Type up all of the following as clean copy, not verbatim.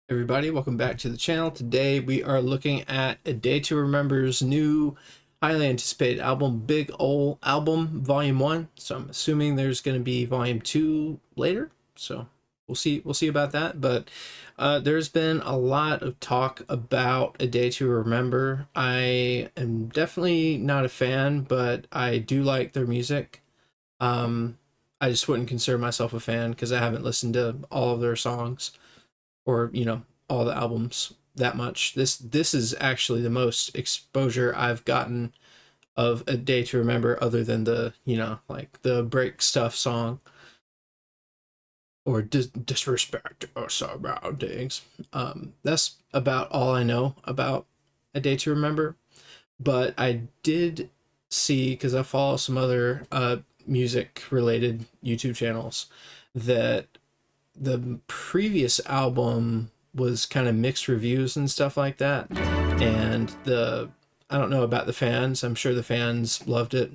Everybody, welcome back to the channel. Today we are looking at A Day to Remember's new highly anticipated album, Big Ol' Album Volume 1. So I'm assuming there's going to be Volume 2 later. So we'll see about that. But there's been a lot of talk about A Day to Remember. I am definitely not a fan, but I do like their music. I just wouldn't consider myself a fan because I haven't listened to all of their songs or all the albums that much. This is actually the most exposure I've gotten of A Day to Remember, other than the like the break stuff song or disrespect our surroundings. That's about all I know about A Day to Remember. But I did see, because I follow some other music related YouTube channels, that the previous album was kind of mixed reviews and stuff like that. And I don't know about the fans. I'm sure the fans loved it.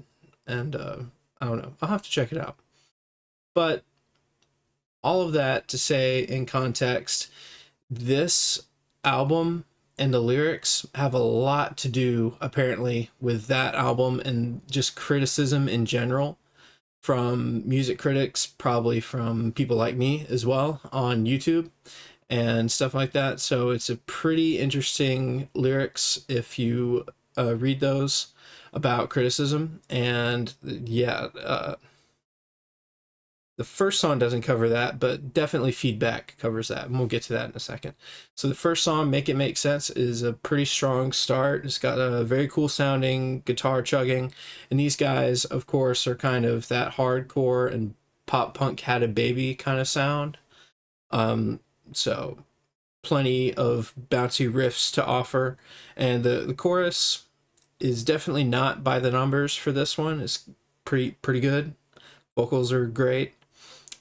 And I don't know. I'll have to check it out. But all of that to say, in context, this album and the lyrics have a lot to do, apparently, with that album and just criticism in general from music critics, probably from people like me as well on YouTube and stuff like that. So it's a pretty interesting lyrics if you read those about criticism. And yeah, the first song doesn't cover that, but definitely Feedback covers that, and we'll get to that in a second. So the first song, Make It Make Sense, is a pretty strong start. It's got a very cool sounding guitar chugging, and these guys, of course, are kind of that hardcore and pop punk Had a Baby kind of sound. So plenty of bouncy riffs to offer, and the chorus is definitely not by the numbers for this one. It's pretty good. Vocals are great,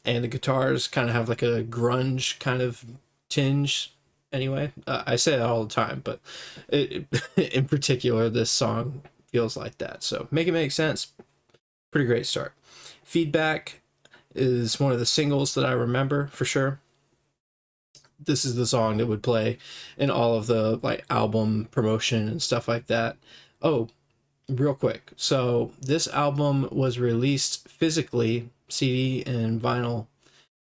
and the guitars kind of have like a grunge kind of tinge. Anyway, I say that all the time, but in particular, this song feels like that. So Make It Make Sense, pretty great start. Feedback is one of the singles that I remember for sure. This is the song that would play in all of the like album promotion and stuff like that. Oh, real quick. So this album was released physically, CD and vinyl,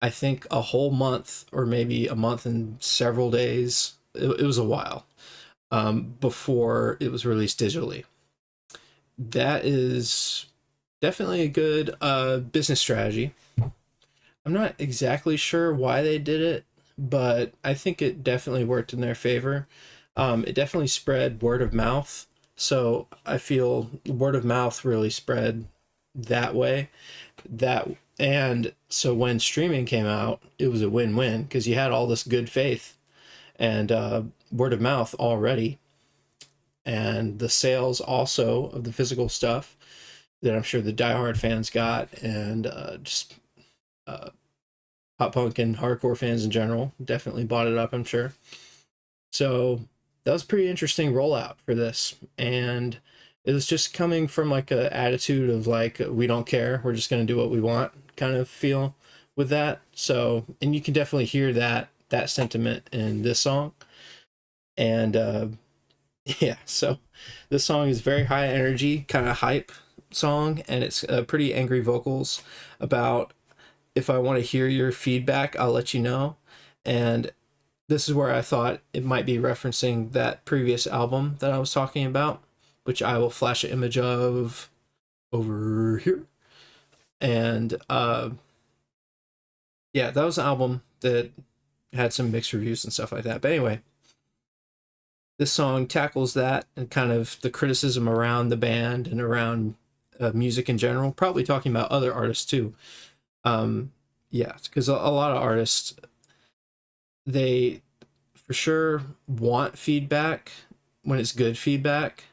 I think a whole month or maybe a month and several days. It was a while before it was released digitally. That is definitely a good business strategy. I'm not exactly sure why they did it, but I think it definitely worked in their favor. It definitely spread word of mouth. So I feel word of mouth really spread that way. And so when streaming came out, it was a win-win because you had all this good faith and word of mouth already, and the sales also of the physical stuff that I'm sure the diehard fans got, and just uh, pop punk and hardcore fans in general definitely bought it up, I'm sure. So that was a pretty interesting rollout for this, and it was just coming from like a attitude of like, we don't care, we're just going to do what we want kind of feel with that. So, and you can definitely hear that sentiment in this song. And yeah, so this song is very high energy, kind of hype song, and it's pretty angry vocals about, if I want to hear your feedback, I'll let you know. And this is where I thought it might be referencing that previous album that I was talking about, which I will flash an image of over here. And yeah, that was an album that had some mixed reviews and stuff like that. But anyway, this song tackles that and kind of the criticism around the band and around music in general, probably talking about other artists too. Yeah, because a lot of artists, they for sure want feedback when it's good feedback,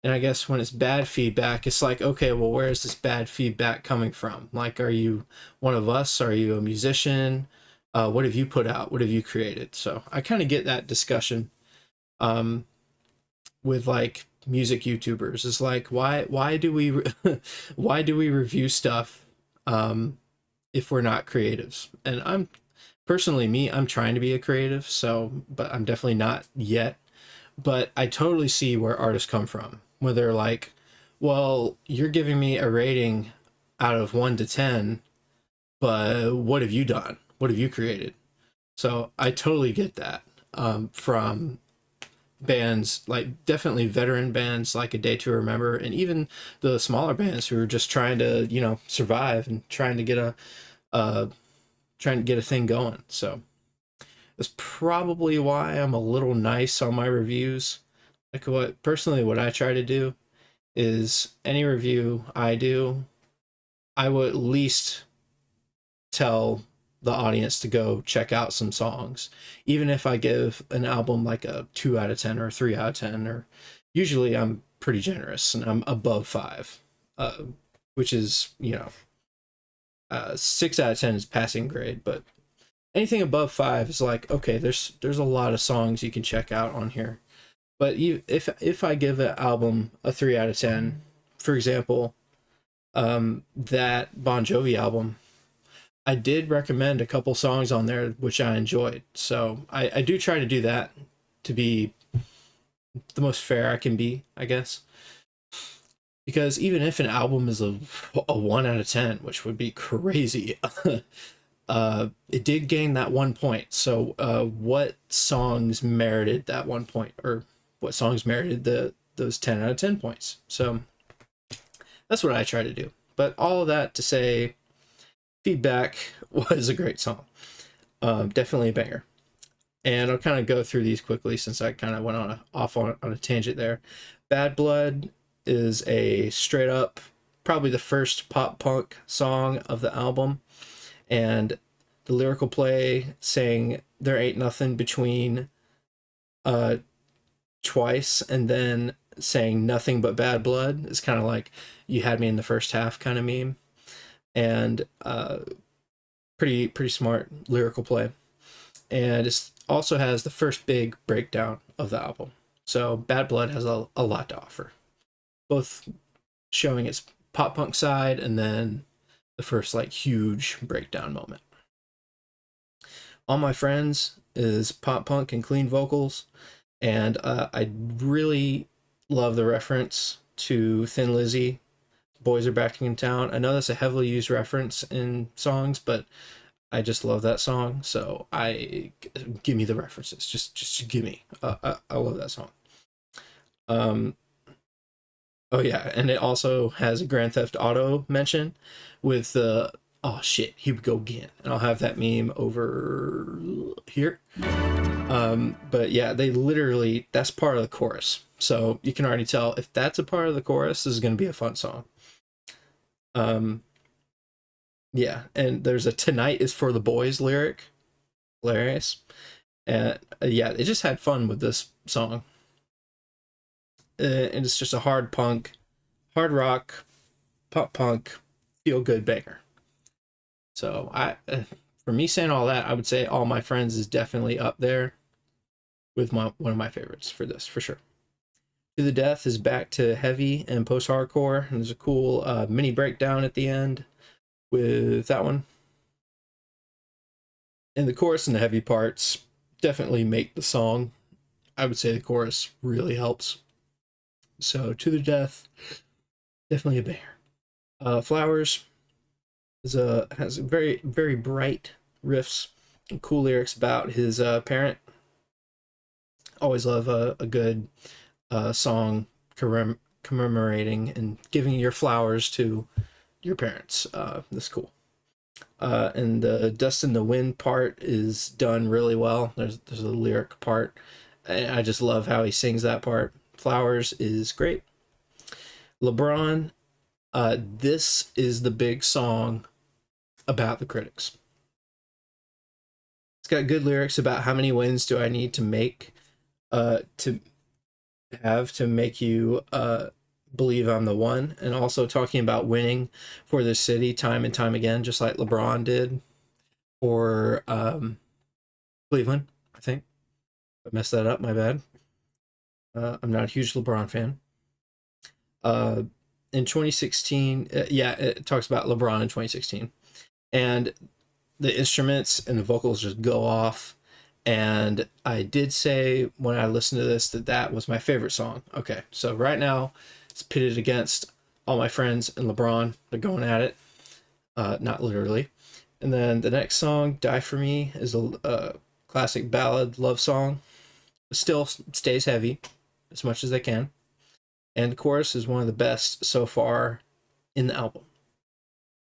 and I guess when it's bad feedback, it's like, okay, well, where is this bad feedback coming from? Like, are you one of us? Are you a musician? What have you put out? What have you created? So I kind of get that discussion um, with like music YouTubers. It's like, why do we why do we review stuff if we're not creatives? And I'm personally, me, I'm trying to be a creative, so, but I'm definitely not yet. But I totally see where artists come from, where they're like, well, you're giving me a rating out of 1 to 10, but what have you done? What have you created? So I totally get that, from bands, like definitely veteran bands like A Day to Remember, and even the smaller bands who are just trying to, survive and uh, trying to get a thing going. So that's probably why I'm a little nice on my reviews. Like, what I try to do is any review I do, I will at least tell the audience to go check out some songs. Even if I give an album like a 2 out of 10 or a 3 out of 10, or usually I'm pretty generous and I'm above 5, which is, 6 out of 10 is passing grade, but anything above 5 is like, okay, there's a lot of songs you can check out on here. But if I give an album a 3 out of 10, for example, that Bon Jovi album, I did recommend a couple songs on there which I enjoyed. So I do try to do that to be the most fair I can be, I guess. Because even if an album is a 1 out of 10, which would be crazy, it did gain that 1 point. So what songs merited that 1 point, or what songs merited those 10 out of 10 points? So that's what I try to do. But all of that to say, Feedback was a great song. Definitely a banger. And I'll kind of go through these quickly since I kind of went off on a tangent there. Bad Blood is a straight up, probably the first pop punk song of the album. And the lyrical play saying there ain't nothing between twice and then saying nothing but bad blood is kind of like you had me in the first half kind of meme. And pretty smart lyrical play. And it also has the first big breakdown of the album. So Bad Blood has a lot to offer, both showing its pop punk side and then the first like huge breakdown moment. All My Friends is pop punk and clean vocals, and I really love the reference to Thin Lizzy, Boys Are Back in Town. I know that's a heavily used reference in songs, but I just love that song, so give me the references. Just give me. I love that song. Oh yeah, and it also has a Grand Theft Auto mention with the oh shit, here we go again, and I'll have that meme over here. But yeah, that's part of the chorus, so you can already tell if that's a part of the chorus, this is going to be a fun song. Yeah, and there's a "Tonight is for the boys" lyric, hilarious, and yeah, they just had fun with this song, and it's just a hard rock, pop punk, feel good banger. So for me saying all that, I would say All My Friends is definitely up there with one of my favorites for this, for sure. To the Death is back to heavy and post-hardcore, and there's a cool mini breakdown at the end with that one. And the chorus and the heavy parts definitely make the song. I would say the chorus really helps. So To the Death, definitely a banger. Flowers has very, very bright riffs and cool lyrics about his parent. Always love a good song commemorating and giving your flowers to your parents. That's cool. And the Dust in the Wind part is done really well. There's a lyric part, and I just love how he sings that part. Flowers is great. LeBron, this is the big song about the critics. It's got good lyrics about how many wins do I need to make to make you believe I'm the one, and also talking about winning for the city time and time again, just like LeBron did for Cleveland, I think. I messed that up, my bad. I'm not a huge LeBron fan. In 2016, it talks about LeBron in 2016, and the instruments and the vocals just go off. And I did say when I listened to this that that was my favorite song. Okay, so right now it's pitted against All My Friends and LeBron. They're going at it, not literally. And then the next song, Die For Me, is a classic ballad love song. It still stays heavy as much as they can. And the chorus is one of the best so far in the album,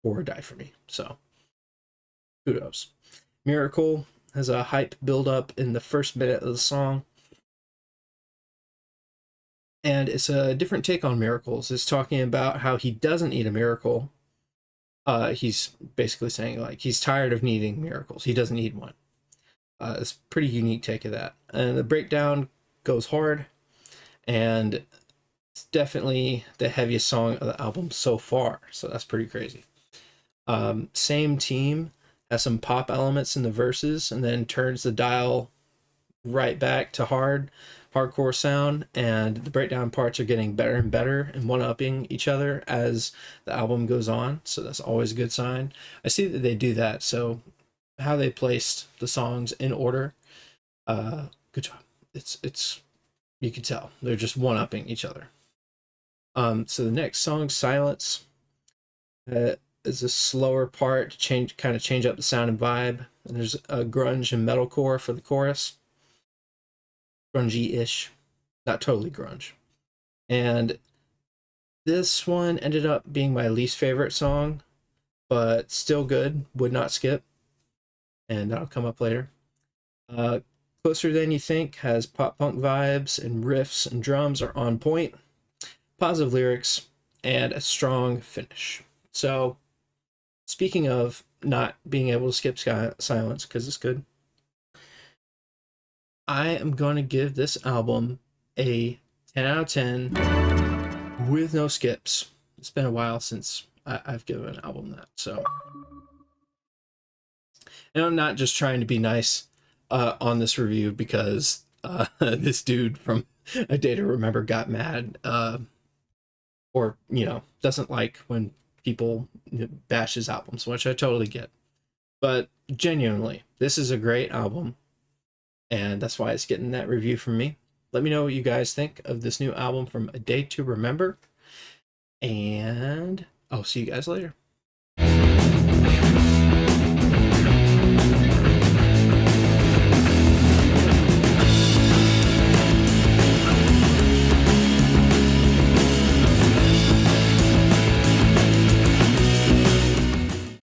or Die For Me. So kudos. Miracle has a hype build up in the first minute of the song. And it's a different take on miracles. It's talking about how he doesn't need a miracle. He's basically saying like he's tired of needing miracles. He doesn't need one. It's a pretty unique take of that. And the breakdown goes hard, and it's definitely the heaviest song of the album so far. So that's pretty crazy. Same team has some pop elements in the verses, and then turns the dial right back to hardcore sound, and the breakdown parts are getting better and better and one-upping each other as the album goes on. So that's always a good sign. I see that they do that. So how they placed the songs in order, good job. It's you can tell they're just one-upping each other. So the next song, Silence, is a slower part to change up the sound and vibe. And there's a grunge and metalcore for the chorus, grungy-ish, not totally grunge. And this one ended up being my least favorite song, but still good. Would not skip, and that'll come up later. Closer Than You Think has pop punk vibes, and riffs and drums are on point. Positive lyrics and a strong finish. So, speaking of not being able to skip Silence, because it's good, I am going to give this album a 10 out of 10 with no skips. It's been a while since I've given an album that. So, and I'm not just trying to be nice on this review because this dude from A Day to Remember got mad, or doesn't like when people bash his albums, which I totally get. But genuinely, this is a great album, and that's why it's getting that review from me. Let me know what you guys think of this new album from A Day to Remember, and I'll see you guys later.